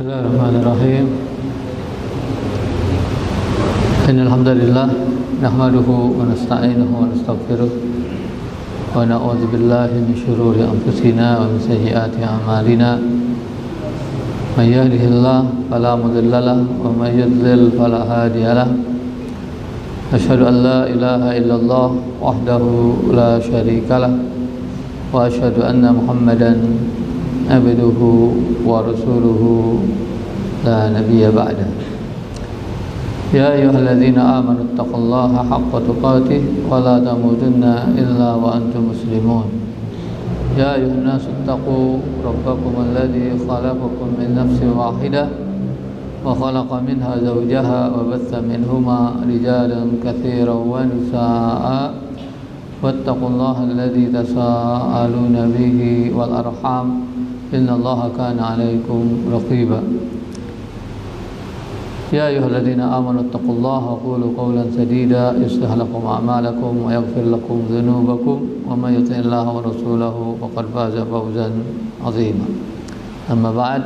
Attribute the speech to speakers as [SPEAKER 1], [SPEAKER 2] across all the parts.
[SPEAKER 1] Bismillahirrahmanirrahim. Innal hamdalillah nahmaduhu wa nasta'inuhu wa nastaghfiruh wa na'udzu billahi min shururi anfusina wa min sayyiati a'malina. May yahdihillahu fala mudilla lahu wa may yudlil fala hadiya lahu. Asyhadu an la ilaha illallah wahdahu la syarika lahu wa asyhadu anna Muhammadan abduhu wa rasuluhu la nabiyya ba'da. Ya ayyuhalladzina amanu taqullaha haqqa tuqatih wa la tamutunna illa wa antum muslimun. Ya ayyuhan nasu taqu rabbakum alladzi khalaqakum min nafsin wahidah wa khalaqa minha zawjaha wa batha minhuma rijalan katsiran wa nisaa'a wattaqullaha alladzi tasaaluna bihi wal arham innallaha kana 'alaikum raqiba. Ya ayyuhalladzina amanu taqullaha wa qulu qawlan sadida yuslih lakum a'malakum wa yaghfir lakum dhunubakum wa may yuti'illaha wa rasulahu faqad faza fawzan 'azima. Amma ba'd,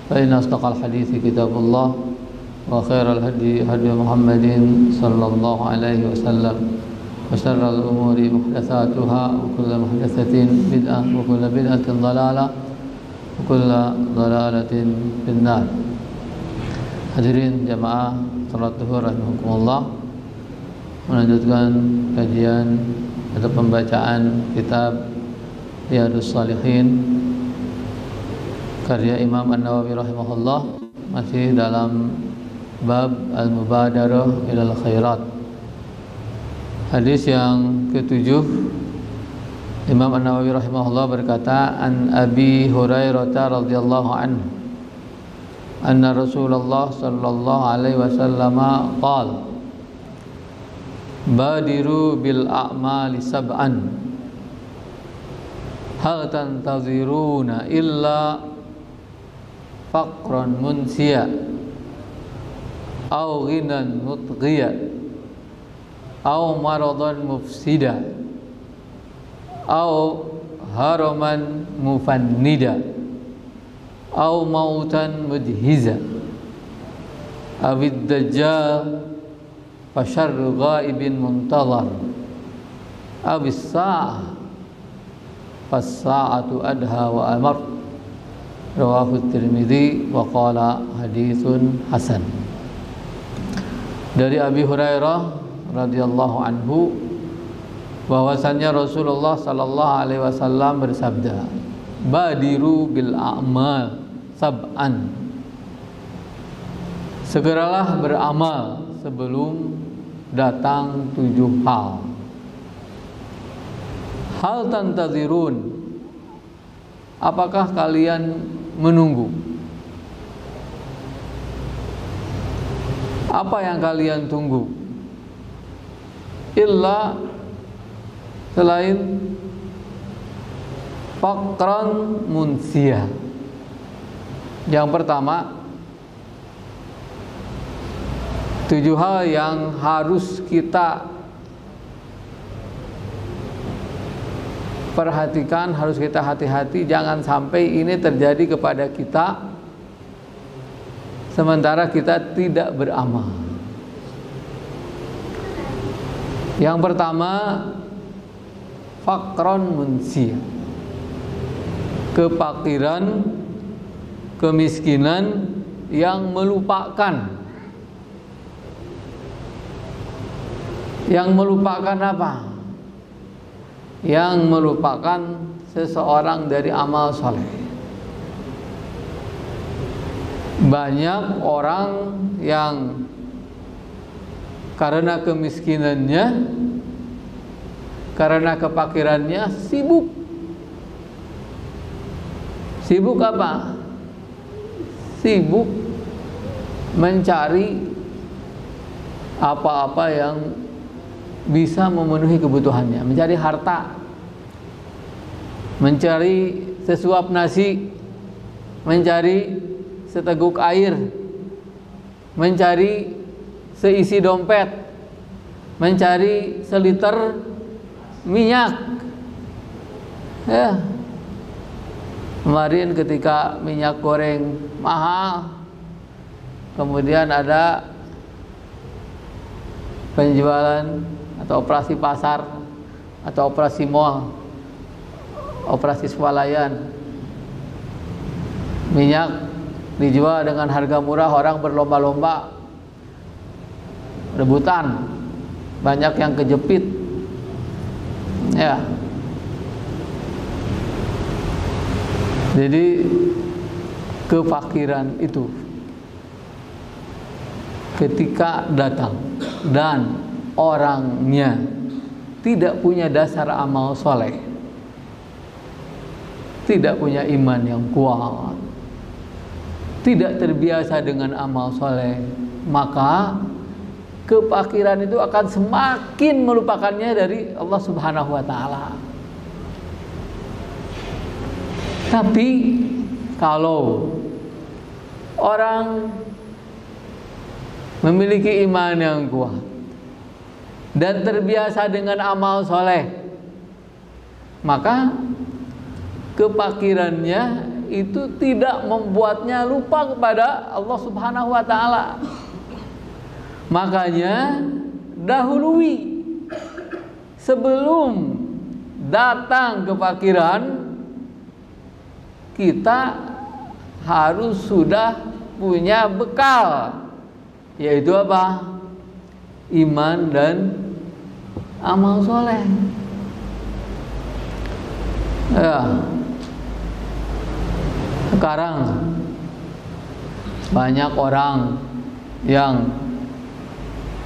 [SPEAKER 1] fa inna asdaqal hadithi kitabullah wa khairal hadi hadi Muhammadin sallallahu alaihi wasallam wa syarral umuri muhdatsatuha wa kullu muhdatsatin bid'ah wa kullu bid'atin dhalalah wa kullu dhalalatin finnar. Hadirin jamaah salat zuhur rahimakumullah, melanjutkan kajian atau pembacaan kitab Riyadhus Shalihin karya Imam An-Nawawi rahimahullah, masih dalam bab al-mubadarah ilal khairat. Hadis yang ketujuh, Imam An-Nawawi rahimahullah berkata, an Abi Hurairah radhiyallahu anhu anna Rasulullah sallallahu alaihi wasallam qala badiru bil a'mali sab'an hal tantaziruna illa faqran munsiya aw ghinan mutghiya aw maradan mufsida aw haraman mufannida aw mautan mudhiza awid dajjal fasyarru ghaibin muntazar awis sa'ah fas-sa'atu adha wa amar. Rawahu Tirmidzi wa qala haditsun hasan. Dari Abi Hurairah radhiyallahu anhu bahwasannya Rasulullah sallallahu alaihi wasallam bersabda, badiru bil a'mal sab'an, segeralah beramal sebelum datang 7 hal. Hal tantazirun, apakah kalian menunggu? Apa yang kalian tunggu? Illa, selain faqran munsiyah. Yang pertama, 7 hal yang harus kita perhatikan, harus kita hati-hati, jangan sampai ini terjadi kepada kita sementara kita tidak beramal. Yang pertama, faqran munsiyah, kefakiran, kemiskinan yang melupakan. Yang melupakan apa? Yang melupakan seseorang dari amal soleh. Banyak orang yang karena kemiskinannya, karena kefakirannya sibuk. Sibuk apa? Sibuk mencari apa-apa yang bisa memenuhi kebutuhannya, mencari harta, mencari sesuap nasi, mencari seteguk air, mencari seisi dompet, mencari seliter minyak. Ya. Kemarin ketika minyak goreng mahal, kemudian ada penjualan atau operasi pasar atau operasi mall, operasi swalayan. Minyak dijual dengan harga murah, orang berlomba-lomba rebutan, banyak yang kejepit, ya. Jadi kefakiran itu ketika datang dan orangnya tidak punya dasar amal soleh, tidak punya iman yang kuat, tidak terbiasa dengan amal soleh, maka kefakiran itu akan semakin melupakannya dari Allah Subhanahu wa Ta'ala. Tapi kalau orang memiliki iman yang kuat dan terbiasa dengan amal soleh, maka kefakirannya itu tidak membuatnya lupa kepada Allah Subhanahu wa Ta'ala. Makanya dahului sebelum datang kefakiran, kita harus sudah punya bekal, yaitu apa? Iman dan amal soleh. Ya. Sekarang banyak orang yang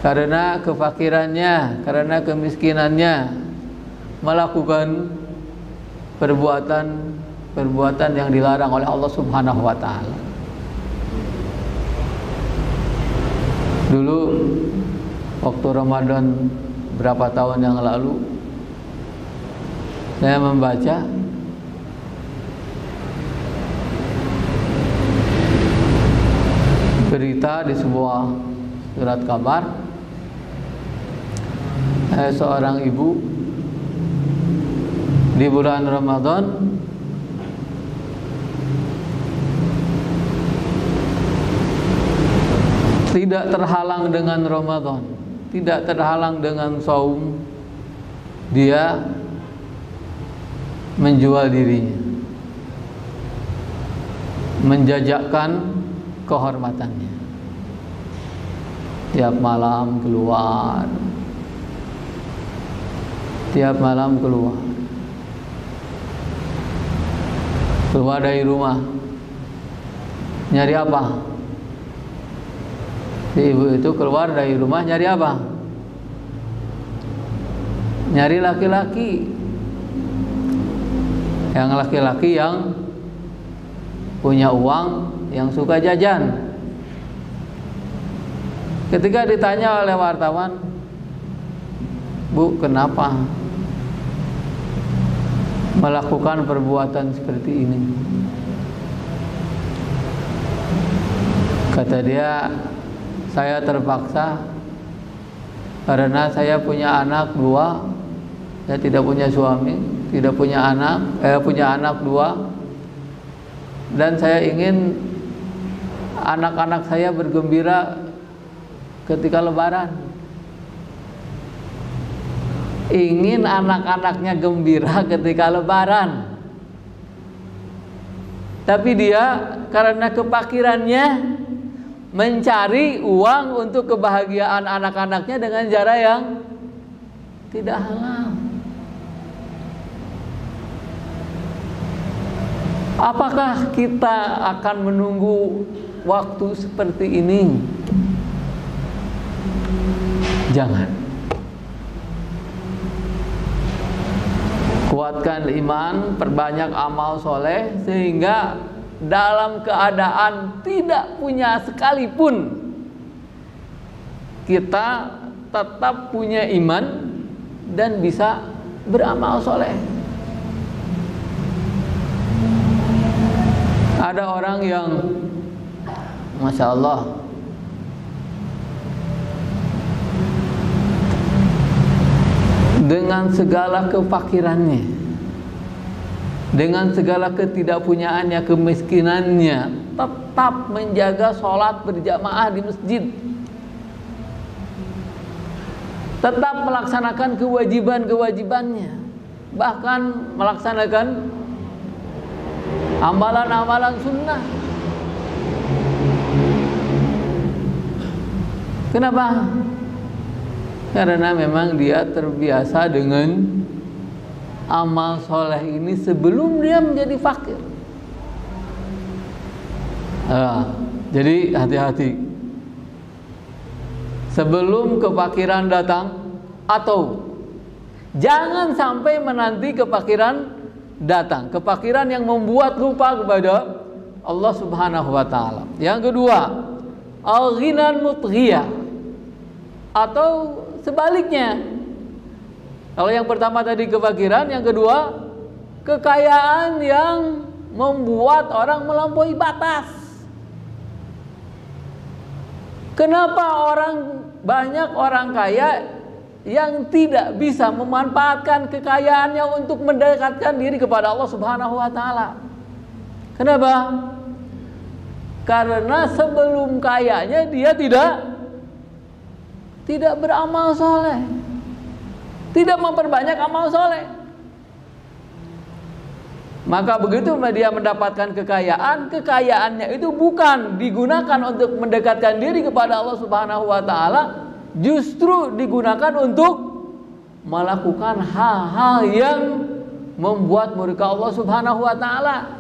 [SPEAKER 1] karena kefakirannya, karena kemiskinannya melakukan perbuatan yang dilarang oleh Allah Subhanahu wa Ta'ala. Dulu waktu Ramadan berapa tahun yang lalu, saya membaca berita di sebuah surat kabar, seorang ibu di bulan Ramadan tidak terhalang dengan Ramadan, tidak terhalang dengan saum, dia menjual dirinya, menjajakkan kehormatannya. Tiap malam keluar, keluar dari rumah. Nyari apa? Si ibu itu keluar dari rumah nyari apa? Nyari laki-laki. Yang laki-laki yang punya uang, yang suka jajan. Ketika ditanya oleh wartawan, "Bu, kenapa melakukan perbuatan seperti ini?" Kata dia, "Saya terpaksa karena saya punya anak dua, saya tidak punya suami, tidak punya anak, punya anak dua, dan saya ingin anak-anak saya bergembira ketika Lebaran. Ingin anak-anaknya gembira ketika Lebaran. Tapi dia karena kefakirannya mencari uang untuk kebahagiaan anak-anaknya dengan cara yang tidak halal. Apakah kita akan menunggu waktu seperti ini? Jangan. Kuatkan iman, perbanyak amal soleh, sehingga dalam keadaan tidak punya sekalipun kita tetap punya iman dan bisa beramal soleh. Ada orang yang Masya Allah dengan segala kefakirannya, dengan segala ketidakpunyaannya, kemiskinannya, tetap menjaga sholat berjamaah di masjid, tetap melaksanakan kewajiban-kewajibannya, bahkan melaksanakan amalan-amalan sunnah. Kenapa? Karena memang dia terbiasa dengan amal soleh ini sebelum dia menjadi fakir. Jadi hati-hati sebelum kefakiran datang, atau jangan sampai menanti kefakiran datang, kefakiran yang membuat lupa kepada Allah Subhanahu wa taala. Yang kedua, al-ghinan mutghiyah, atau sebaliknya. Kalau yang pertama tadi kefakiran, yang kedua kekayaan yang membuat orang melampaui batas. Kenapa banyak orang kaya yang tidak bisa memanfaatkan kekayaannya untuk mendekatkan diri kepada Allah Subhanahu wa taala? Kenapa? Karena sebelum kayanya dia tidak beramal soleh, tidak memperbanyak amal soleh. Maka begitu dia mendapatkan kekayaan, kekayaannya itu bukan digunakan untuk mendekatkan diri kepada Allah Subhanahu wa taala, justru digunakan untuk melakukan hal-hal yang membuat murka Allah Subhanahu wa taala.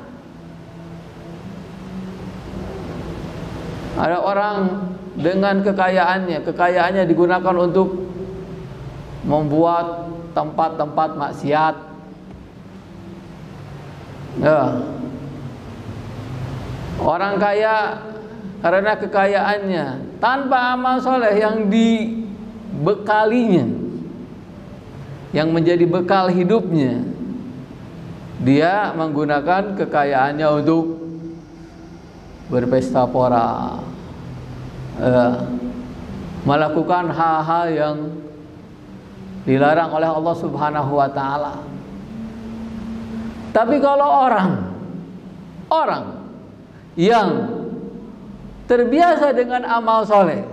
[SPEAKER 1] Ada orang dengan kekayaannya digunakan untuk membuat tempat-tempat maksiat. Orang kaya karena kekayaannya tanpa amal soleh yang dibekalinya, yang menjadi bekal hidupnya, dia menggunakan kekayaannya untuk berpesta pora, melakukan hal-hal yang dilarang oleh Allah Subhanahu wa taala. Tapi kalau orang yang terbiasa dengan amal soleh,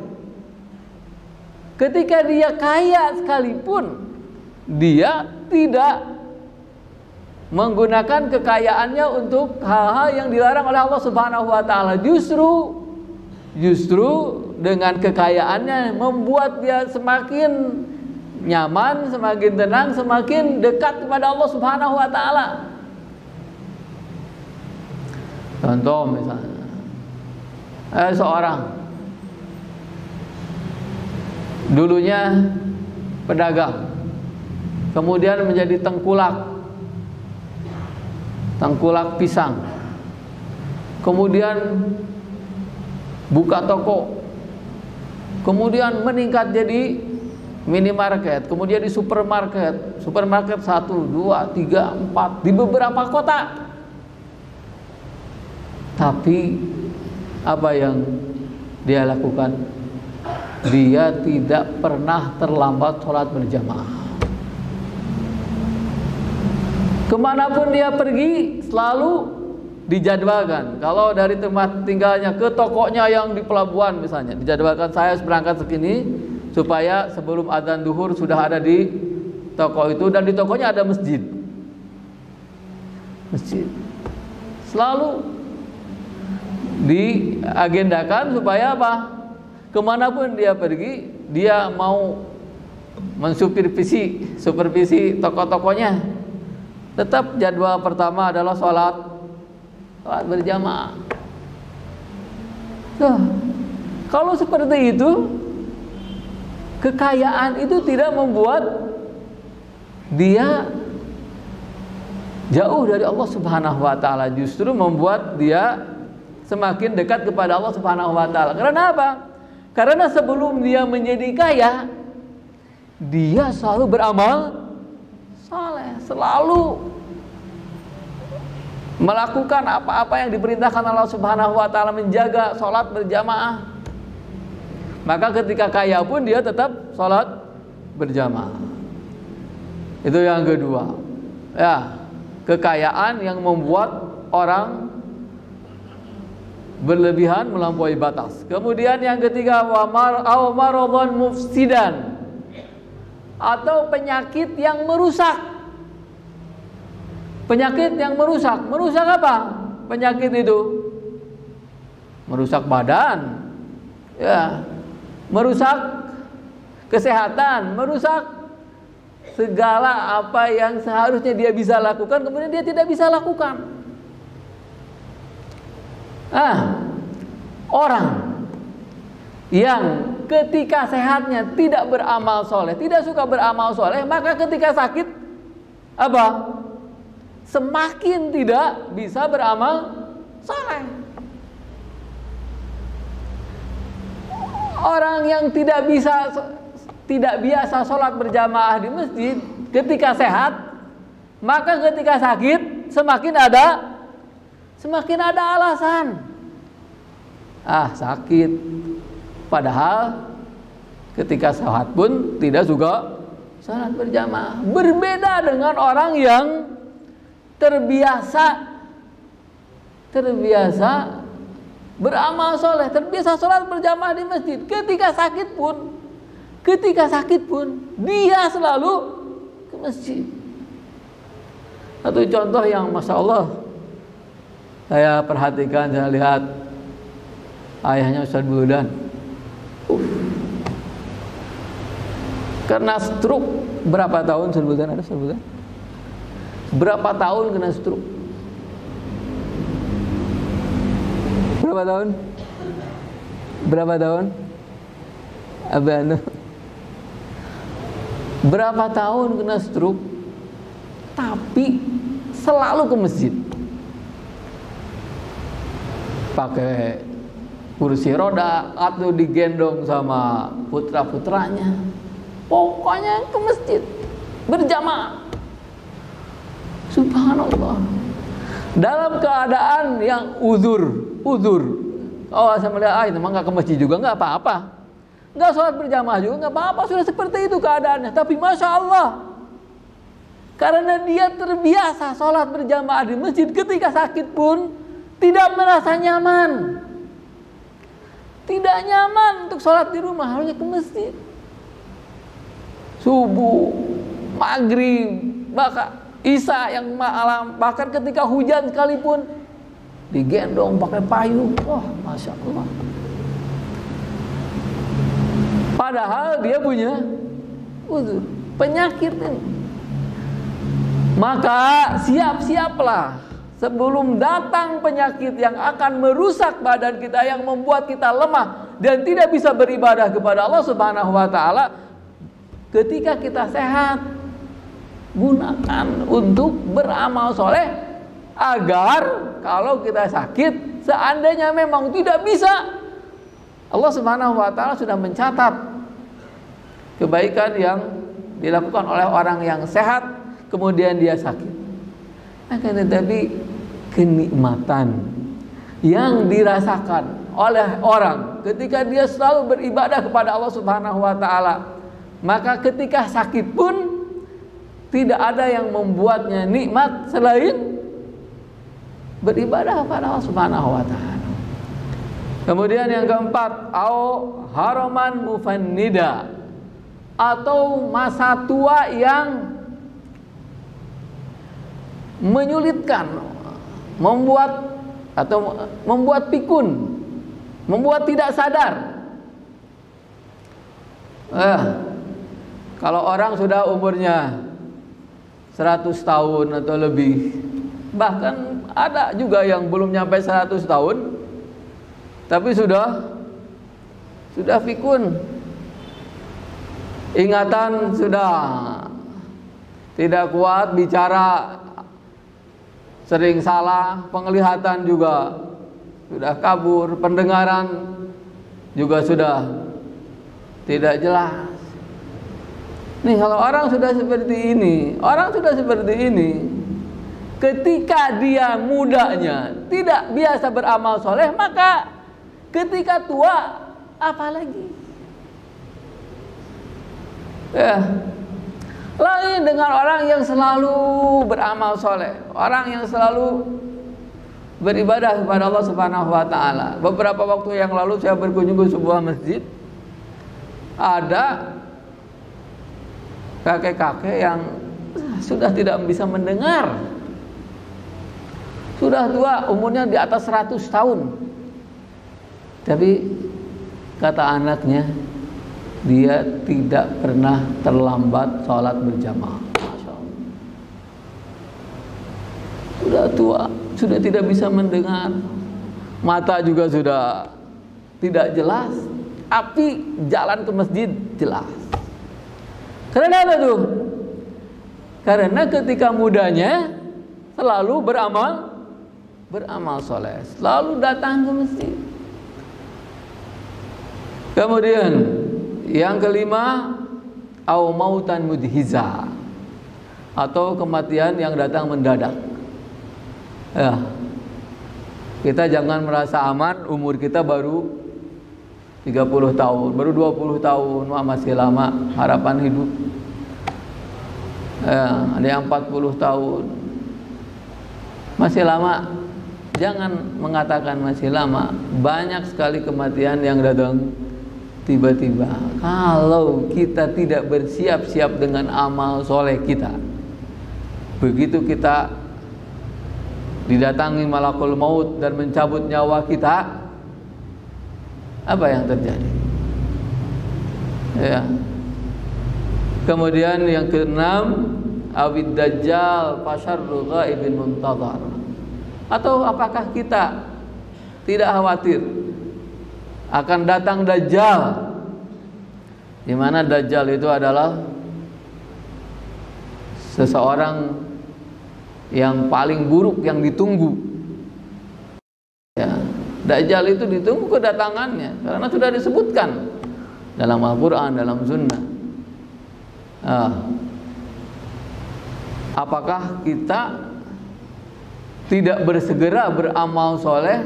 [SPEAKER 1] ketika dia kaya sekalipun, dia tidak menggunakan kekayaannya untuk hal-hal yang dilarang oleh Allah Subhanahu wa taala. Justru dengan kekayaannya membuat dia semakin nyaman, semakin tenang, semakin dekat kepada Allah Subhanahu wa taala. Contoh misalnya, seorang dulunya pedagang, kemudian menjadi tengkulak pisang, kemudian buka toko, kemudian meningkat jadi minimarket, kemudian di supermarket 1, 2, 3, 4 di beberapa kota. Tapi apa yang dia lakukan? Dia tidak pernah terlambat sholat berjamaah. Kemanapun dia pergi selalu dijadwalkan. Kalau dari tempat tinggalnya ke tokonya yang di pelabuhan misalnya, dijadwalkan saya harus berangkat segini supaya sebelum adzan duhur sudah ada di toko itu, dan di tokonya ada masjid. Selalu diagendakan supaya apa? Kemanapun dia pergi, dia mau supervisi toko-tokonya. Tetap jadwal pertama adalah sholat berjamaah. Kalau seperti itu, kekayaan itu tidak membuat dia jauh dari Allah Subhanahu wa taala, justru membuat dia semakin dekat kepada Allah Subhanahu wa taala. Karena apa? Karena sebelum dia menjadi kaya, dia selalu beramal saleh, selalu melakukan apa-apa yang diperintahkan Allah Subhanahu wa taala, menjaga sholat berjamaah. Maka ketika kaya pun dia tetap sholat berjamaah. Itu yang kedua. Ya. kekayaan yang membuat orang berlebihan melampaui batas. Kemudian yang ketiga, maradhan mufsidan, atau penyakit yang merusak. Penyakit yang merusak. Merusak apa? Penyakit itu merusak badan, ya, merusak kesehatan, merusak segala apa yang seharusnya dia bisa lakukan, kemudian dia tidak bisa lakukan. Orang yang ketika sehatnya tidak beramal soleh, tidak suka beramal soleh, maka ketika sakit apa? Semakin tidak bisa beramal soleh. Orang yang tidak biasa sholat berjamaah di masjid ketika sehat, maka ketika sakit semakin ada alasan. Sakit. Padahal ketika sehat pun tidak suka sholat berjamaah. Berbeda dengan orang yang terbiasa beramal soleh, terbiasa sholat berjamaah di masjid. Ketika sakit pun dia selalu ke masjid. Satu contoh yang masya Allah saya perhatikan, saya lihat ayahnya Ustaz Budan, karena stroke. Berapa tahun Ustaz Budan ada? Ustaz Budan berapa tahun kena stroke? Berapa tahun? Abang, berapa tahun kena stroke, tapi selalu ke masjid, pakai kursi roda atau digendong sama putra-putranya, pokoknya ke masjid berjamaah. Subhanallah, dalam keadaan yang uzur. Saya melihat itu memang nggak ke masjid juga nggak apa-apa, nggak sholat berjamaah juga nggak apa-apa, sudah seperti itu keadaannya. Tapi masya Allah, karena dia terbiasa sholat berjamaah di masjid, ketika sakit pun tidak merasa nyaman, tidak nyaman untuk sholat di rumah, harusnya ke masjid. Subuh, maghrib, bahkan isya yang malam, bahkan ketika hujan sekalipun digendong pakai payung. Wah, masya Allah. Padahal dia punya uzur, penyakit ini. Maka siap-siaplah sebelum datang penyakit yang akan merusak badan kita, yang membuat kita lemah dan tidak bisa beribadah kepada Allah Subhanahu wa taala. Ketika kita sehat, gunakan untuk beramal soleh, agar kalau kita sakit, seandainya memang tidak bisa, Allah Subhanahu wa taala sudah mencatat kebaikan yang dilakukan oleh orang yang sehat kemudian dia sakit. Akan tetapi kenikmatan yang dirasakan oleh orang ketika dia selalu beribadah kepada Allah Subhanahu wa taala, maka ketika sakit pun tidak ada yang membuatnya nikmat selain beribadah kepada Allah Subhanahu wa taala. Kemudian yang keempat, haraman mufannida, atau masa tua yang menyulitkan, membuat pikun, membuat tidak sadar. Kalau orang sudah umurnya 100 tahun atau lebih, bahkan ada juga yang belum nyampe 100 tahun tapi sudah pikun, ingatan sudah tidak kuat, bicara sering salah, penglihatan juga sudah kabur, pendengaran juga sudah tidak jelas. Nih, kalau orang sudah seperti ini, ketika dia mudanya tidak biasa beramal soleh, maka ketika tua apalagi. Lain dengan orang yang selalu beramal soleh, orang yang selalu beribadah kepada Allah Subhanahu wa Ta'ala. Beberapa waktu yang lalu saya berkunjung ke sebuah masjid. Ada kakek-kakek yang sudah tidak bisa mendengar, sudah tua, umurnya di atas 100 tahun. Tapi kata anaknya, dia tidak pernah terlambat sholat berjamaah. Masya Allah. Sudah tua, sudah tidak bisa mendengar, mata juga sudah tidak jelas, tapi jalan ke masjid jelas. Karena apa tuh? Karena ketika mudanya selalu beramal soleh, selalu datang ke masjid. Kemudian yang kelima, au mautan mudhiza, atau kematian yang datang mendadak. Ya, kita jangan merasa aman, umur kita baru 30 tahun, baru 20 tahun, wah masih lama harapan hidup. Ya, ada yang 40 tahun, masih lama. Jangan mengatakan masih lama. Banyak sekali kematian yang datang tiba-tiba. Kalau kita tidak bersiap-siap dengan amal soleh kita, begitu kita didatangi malakul maut dan mencabut nyawa kita, apa yang terjadi? Ya. Kemudian yang keenam, awid dajjal fasyarru ghaibin muntazar. Atau apakah kita tidak khawatir akan datang dajjal, di mana dajjal itu adalah seseorang yang paling buruk yang ditunggu. Ya, dajjal itu ditunggu kedatangannya karena sudah disebutkan dalam Al-Quran, dalam Sunnah. Apakah kita tidak bersegera beramal soleh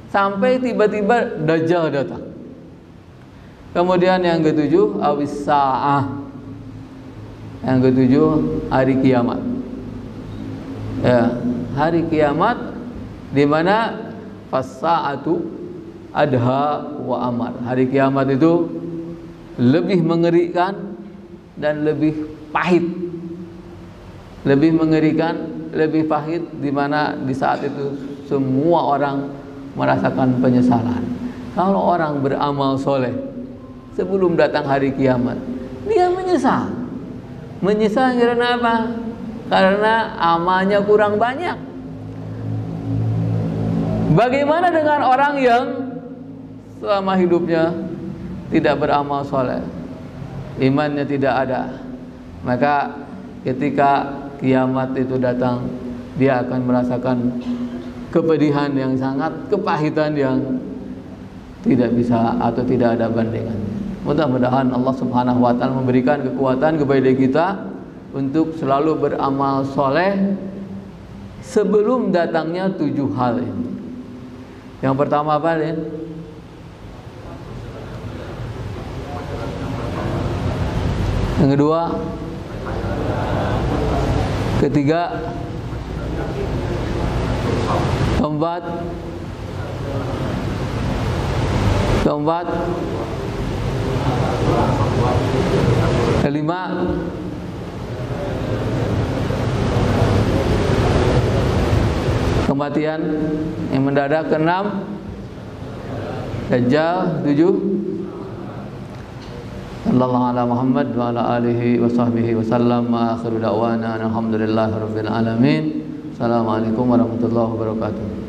[SPEAKER 1] sampai tiba-tiba dajjal datang? Kemudian yang ketujuh, awis sa'ah. Yang ketujuh, hari kiamat. Ya, hari kiamat di mana fas-sa'atu adha wa amar. Hari kiamat itu lebih mengerikan dan lebih pahit. Lebih mengerikan, lebih pahit, di mana di saat itu semua orang merasakan penyesalan. Kalau orang beramal soleh sebelum datang hari kiamat, dia menyesal. Menyesal karena apa? Karena amalnya kurang banyak. Bagaimana dengan orang yang selama hidupnya tidak beramal soleh, imannya tidak ada? Maka ketika kiamat itu datang, dia akan merasakan kepedihan yang sangat, kepahitan yang tidak bisa atau tidak ada bandingannya. Mudah-mudahan Allah Subhanahu wa Ta'ala memberikan kekuatan kepada kita untuk selalu beramal soleh sebelum datangnya 7 hal ini. Yang pertama apa, Lin? Yang kedua, ketiga, keempat, kelima, kematian yang mendadak. Keenam, dajjal. 7, sallallahu ala Muhammad wa ala alihi wa sahbihi wa sallam. Akhiru da'wana alhamdulillahirabbil alamin. Assalamualaikum warahmatullahi wabarakatuh.